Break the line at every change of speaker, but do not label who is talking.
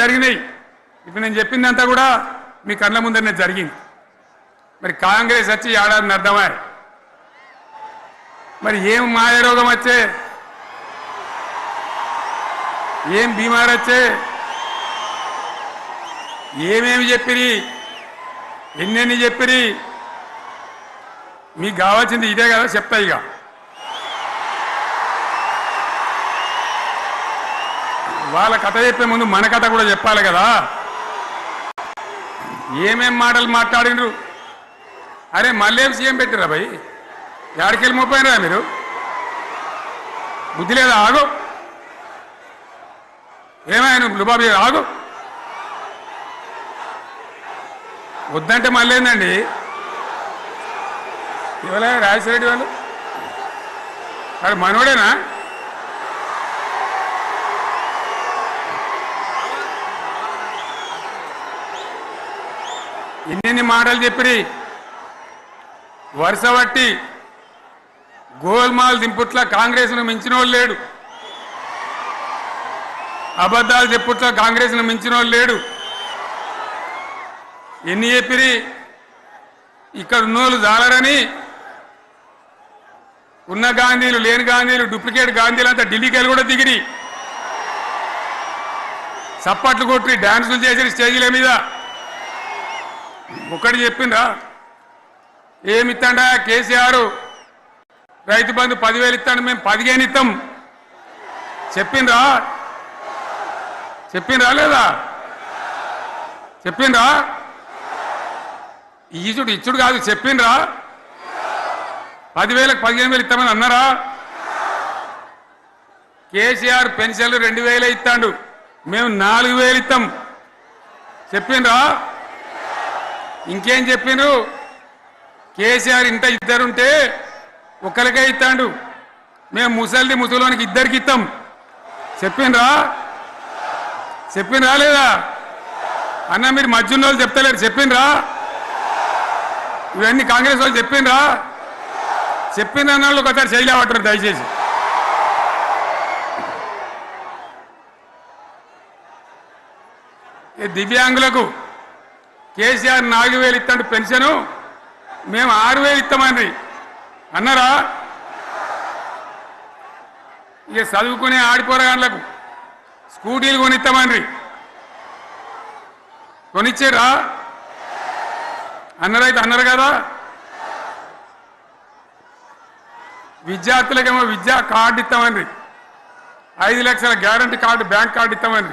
జరిగినాయి. ఇప్పుడు నేను చెప్పిందంతా కూడా మీ కళ్ళ ముందరనే జరిగింది. మరి కాంగ్రెస్ వచ్చి ఏడాదిని అర్థమా? మరి ఏం మాయరోగం వచ్చే, ఏం బీమార్ వచ్చే, ఏమేమి చెప్పిరి, ఎన్నెన్ని చెప్పిరి? మీకు కావాల్సింది ఇదే కదా, చెప్తా. ఇక వాళ్ళ కథ చెప్పే ముందు మన కథ కూడా చెప్పాలి కదా. ఏమేం మాటలు మాట్లాడినరు? అరే మళ్ళీ సీఎం పెట్టిరా భయ్, ఎక్కడికెళ్ళి మోపోయినరా మీరు? బుద్ధి లేదా? ఆగు, ఏమైనా లుబాబీ ఆగు. వద్దంటే మళ్ళీ ఏందండి ఇవాళ రాజశేఖర వాళ్ళు? అరే మనోడేనా? ఎన్నెన్ని మాటలు చెప్పిరి, వరుస బట్టి గోల్మాల్ దింపుట్ల కాంగ్రెస్ను మించిన వాళ్ళు లేడు, అబద్ధాలు చెప్పుట్ల కాంగ్రెస్ను మించిన వాళ్ళు లేడు. ఎన్ని చెప్పిరి? ఇక్కడ ఉన్నోళ్ళు జాలరని ఉన్న గాంధీలు లేని గాంధీలు డూప్లికేట్ గాంధీలు అంతా ఢిల్లీకి కూడా దిగిరి, చప్పట్లు కొట్టి డాన్సులు చేసి స్టేజీల మీద. ఒకటి చెప్పిండ్రా? ఏమిత్తాడా కేసీఆర్? రైతు బంధు 10,000 ఇస్తాడు, మేము 15 ఇస్తాం. చెప్పిండ్రా? చెప్పిండ్రా లేదా? చెప్పిండ్రా? ఈచుడు ఇచ్చుడు కాదు, చెప్పిండ్రా? 10,000కు 15,000 ఇస్తామని అన్నారా? కేసీఆర్ పెన్షన్లు 2,000 ఇస్తాడు, మేము 4,000 ఇస్తాం. చెప్పిండ్రా? ఇంకేం చెప్పిండ్రు? కేసీఆర్ ఇంట ఇద్దరుంటే ఒకరికే ఇస్తాడు, మేము ముసలివానికి 2 ఇస్తాం. చెప్పిండ్రా? చెప్పిండ్రా లేదా? అన్న మీరు మధ్యన్న వాళ్ళు చెప్తలేరు, చెప్పిండ్రా? ఇవన్నీ కాంగ్రెస్ వాళ్ళు చెప్పిండ్రా? చెప్పిన వాళ్ళు ఒకసారి చేయలేవట్టారు దయచేసి. దివ్యాంగులకు కేసీఆర్ 4,000 ఇస్తాడు పెన్షను, మేము 6,000 ఇస్తామని అన్నారా? ఇక చదువుకునే ఆడిపోరగాళ్ళకు స్కూటీలు కొనిస్తామని కొనిచ్చారా? అన్నారైతే అన్నారు కదా. విద్యార్థులకేమో విద్యా కార్డు ఇస్తామని, 5 లక్షల గ్యారంటీ కార్డు, బ్యాంక్ కార్డు ఇస్తామని.